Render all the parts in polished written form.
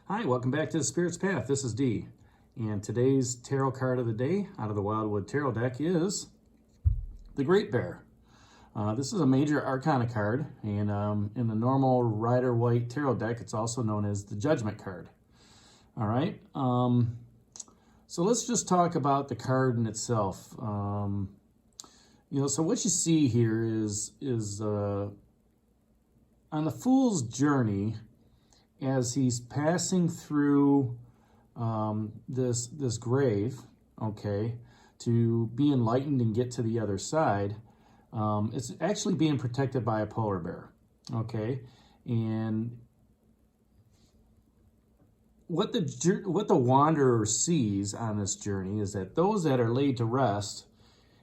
Hi, welcome back to the Spirit's Path. This is Dee. And today's tarot card of the day out of the Wildwood Tarot deck is the Great Bear. This is a major arcana card, and in the normal Rider-Waite tarot deck, it's also known as the Judgment card. All right, so let's just talk about the card in itself. So what you see here is on the Fool's journey, as he's passing through this grave, okay, to be enlightened and get to the other side, it's actually being protected by a polar bear, okay? And what the wanderer sees on this journey is that those that are laid to rest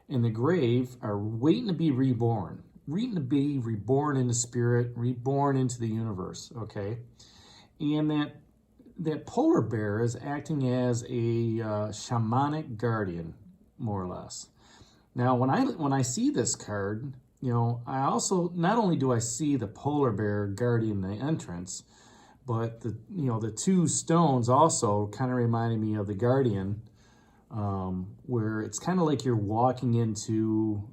in the grave are waiting to be reborn, into spirit, reborn into the universe, okay? And that polar bear is acting as a shamanic guardian, more or less. Now, when I see this card, I also, not only do I see the polar bear guarding the entrance, but the two stones also kind of reminded me of the guardian, where it's kind of like you're walking into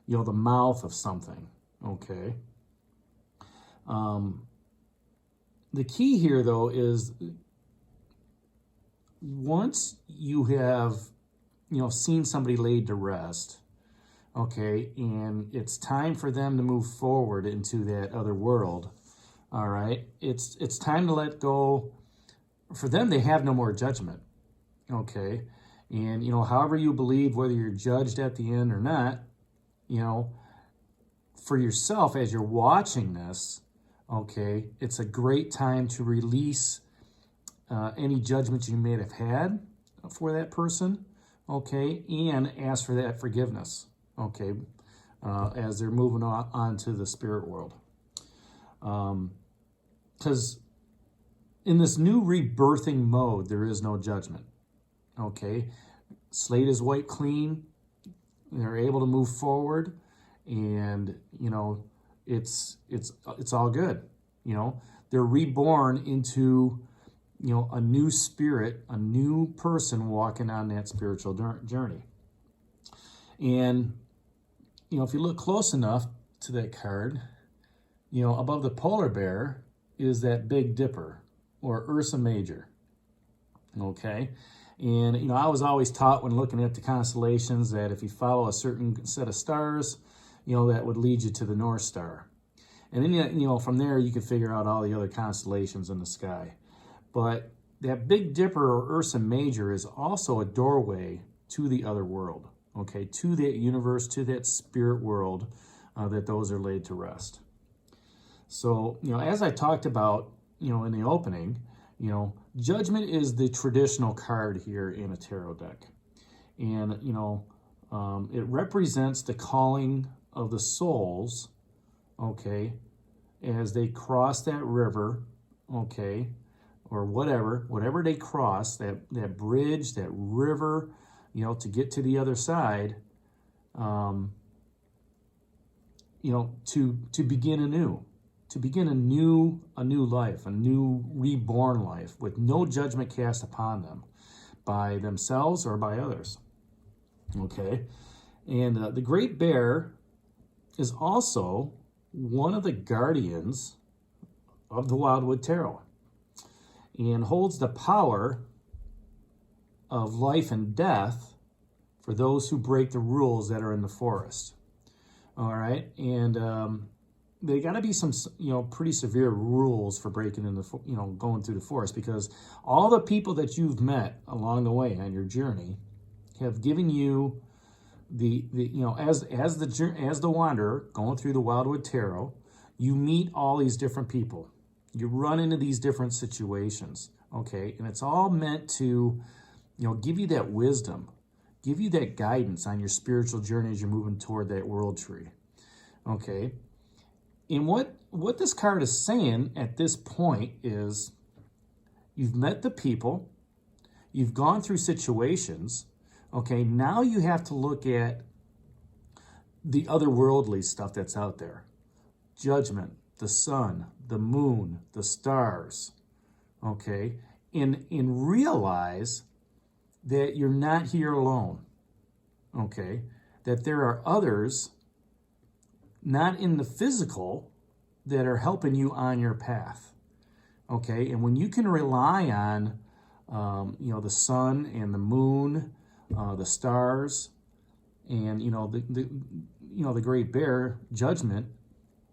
the mouth of something, okay? The key here, though, is once you have, seen somebody laid to rest, okay, and it's time for them to move forward into that other world, all right, it's time to let go. For them, they have no more judgment, okay? And, however you believe, whether you're judged at the end or not, for yourself, as you're watching this, okay, it's a great time to release any judgments you may have had for that person, okay, and ask for that forgiveness, okay, as they're moving on to the spirit world. Because in this new rebirthing mode, there is no judgment, okay? Slate is wiped clean. They're able to move forward, and, it's all good. They're reborn into, a new spirit, a new person walking on that spiritual journey. And, if you look close enough to that card, above the polar bear is that Big Dipper, or Ursa Major, okay? And, I was always taught when looking at the constellations that if you follow a certain set of stars, that would lead you to the North Star. And then, from there, you could figure out all the other constellations in the sky. But that Big Dipper, or Ursa Major, is also a doorway to the other world, okay, to that universe, to that spirit world that those are laid to rest. So, as I talked about, in the opening, Judgment is the traditional card here in a tarot deck. And, it represents the calling of the souls, okay, as they cross that river, okay, or whatever they cross, that bridge, that river, to get to the other side, to begin anew. To begin a new life, a new reborn life with no judgment cast upon them by themselves or by others. Okay, and the Great Bear is also one of the guardians of the Wildwood Tarot and holds the power of life and death for those who break the rules that are in the forest. All right, and they got to be some, pretty severe rules for breaking in the, going through the forest, because all the people that you've met along the way on your journey have given you as the wanderer going through the Wildwood Tarot, you meet all these different people. You run into these different situations, okay? And it's all meant to, give you that wisdom, give you that guidance on your spiritual journey as you're moving toward that world tree, okay? And what this card is saying at this point is you've met the people, you've gone through situations, okay, now you have to look at the otherworldly stuff that's out there. Judgment, the sun, the moon, the stars, okay? And realize that you're not here alone, okay? That there are others, not in the physical, that are helping you on your path, okay? And when you can rely on, the sun and the moon, the stars, and the Great Bear, Judgment,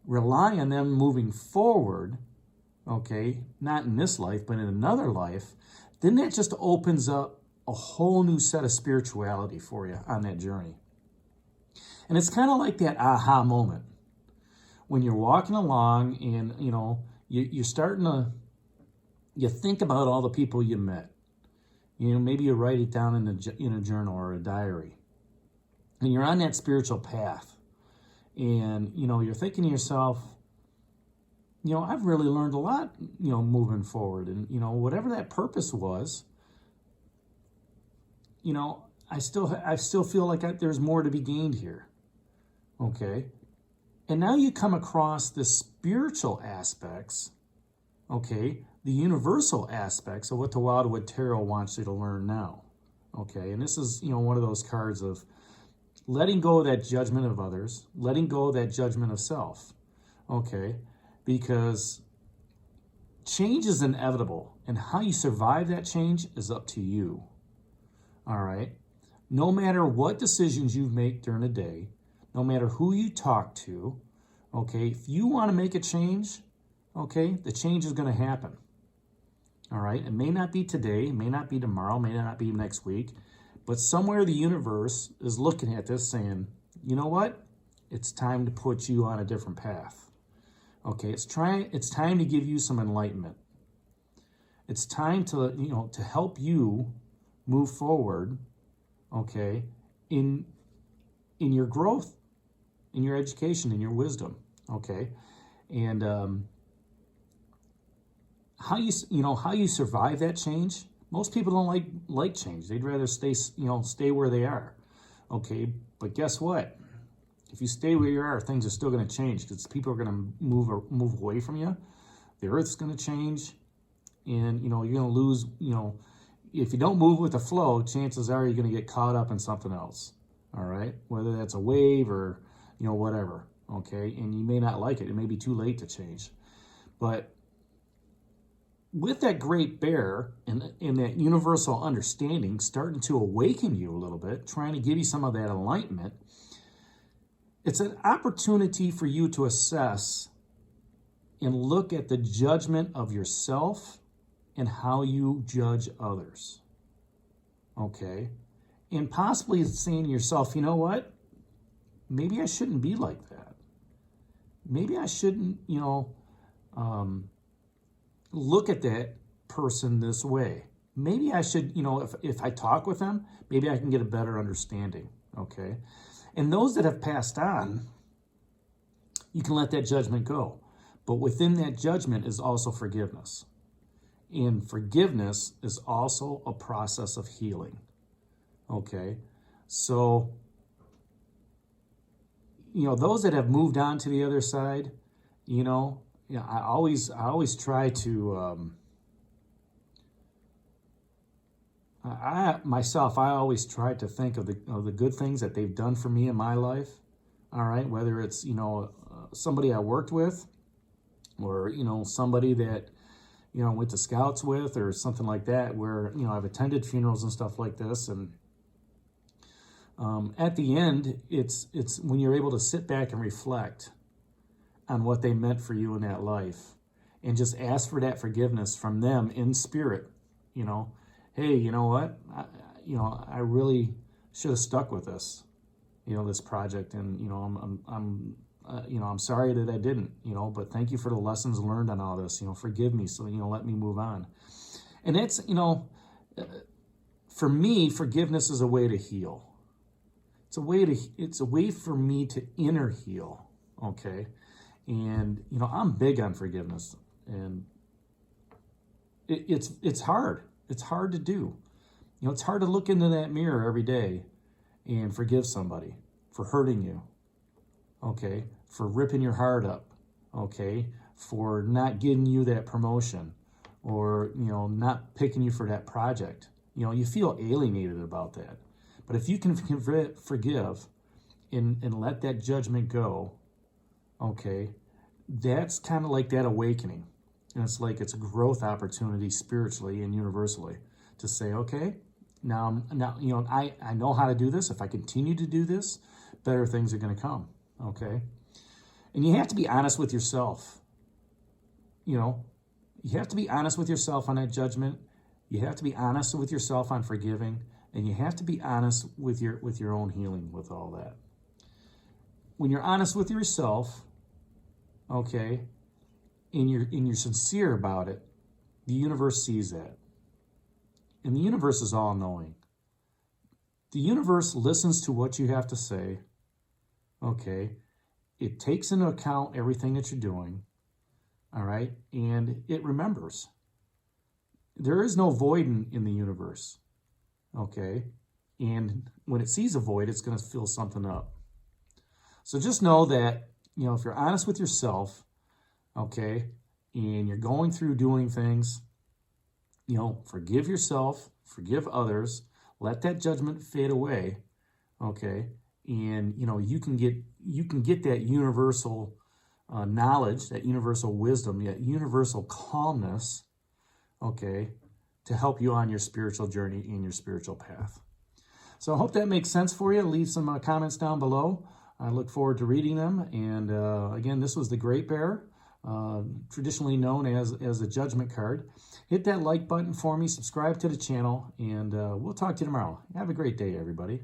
rely on them moving forward, okay, not in this life, but in another life, then that just opens up a whole new set of spirituality for you on that journey. And it's kind of like that aha moment when you're walking along and, you're starting to, you think about all the people you met. Maybe you write it down in a journal or a diary. And you're on that spiritual path. And, you're thinking to yourself, I've really learned a lot, moving forward. And, whatever that purpose was, I still feel like there's more to be gained here. Okay. And now you come across the spiritual aspects, okay, the universal aspects of what the Wildwood Tarot wants you to learn now. Okay. And this is, one of those cards of letting go of that judgment of others, letting go of that judgment of self. Okay. Because change is inevitable, and how you survive that change is up to you. All right? No matter what decisions you make during the day, no matter who you talk to, okay, if you want to make a change, okay, the change is going to happen. All right? It may not be today, it may not be tomorrow, it may not be next week, but somewhere the universe is looking at this saying, you know what? It's time to put you on a different path. Okay, it's time to give you some enlightenment. It's time to, to help you move forward, okay, in your growth, in your education, in your wisdom, okay? And how you survive that change? Most people don't like change. They'd rather stay where they are. Okay, but guess what? If you stay where you are, things are still going to change because people are going to move away from you. The earth's going to change, and you're going to lose. If you don't move with the flow, chances are you're going to get caught up in something else. All right, whether that's a wave or whatever. Okay, and you may not like it. It may be too late to change, but with that Great Bear and that universal understanding starting to awaken you a little bit, trying to give you some of that enlightenment. It's an opportunity for you to assess and look at the judgment of yourself and how you judge others. Okay? And possibly saying to yourself, you know what? Maybe I shouldn't be like that. Maybe I shouldn't, look at that person this way. Maybe I should, if I talk with them, maybe I can get a better understanding. Okay? And those that have passed on, you can let that judgment go. But within that judgment is also forgiveness. And forgiveness is also a process of healing. Okay? So, those that have moved on to the other side, I always try to, I always try to think of the good things that they've done for me in my life. All right, whether it's somebody I worked with, or somebody that went to Scouts with, or something like that, where I've attended funerals and stuff like this, and at the end, it's when you're able to sit back and reflect on what they meant for you in that life, and just ask for that forgiveness from them in spirit. Hey, you know what? I really should have stuck with this, this project, and I'm sorry that I didn't, but thank you for the lessons learned on all this. Forgive me, so let me move on. And it's for me, forgiveness is a way to heal. It's a way for me to inner heal. Okay, and I'm big on forgiveness, and it's hard. It's hard to do. It's hard to look into that mirror every day and forgive somebody for hurting you, okay, for ripping your heart up, okay, for not getting you that promotion, or, you know, not picking you for that project. You know, you feel alienated about that. But if you can forgive and let that judgment go, okay, that's kind of like that awakening. And it's like it's a growth opportunity spiritually and universally to say, okay, now you know, I know how to do this. If I continue to do this, better things are going to come, okay? And you have to be honest with yourself. You know, you have to be honest with yourself on that judgment. You have to be honest with yourself on forgiving, and you have to be honest with your own healing with all that. When you're honest with yourself, okay, and you're sincere about it, the universe sees that. And the universe is all-knowing. The universe listens to what you have to say, okay? It takes into account everything that you're doing, all right? And it remembers. There is no void in the universe, okay? And when it sees a void, it's going to fill something up. So just know that, you know, if you're honest with yourself, okay, and you're going through doing things, you know, forgive yourself, forgive others, let that judgment fade away, okay, and, you know, you can get that universal knowledge, that universal wisdom, that universal calmness, okay, to help you on your spiritual journey and your spiritual path. So I hope that makes sense for you. Leave some comments down below. I look forward to reading them. And again, this was the Great Bear, traditionally known as a judgment card. Hit that like button for me, subscribe to the channel, and we'll talk to you tomorrow. Have a great day, everybody.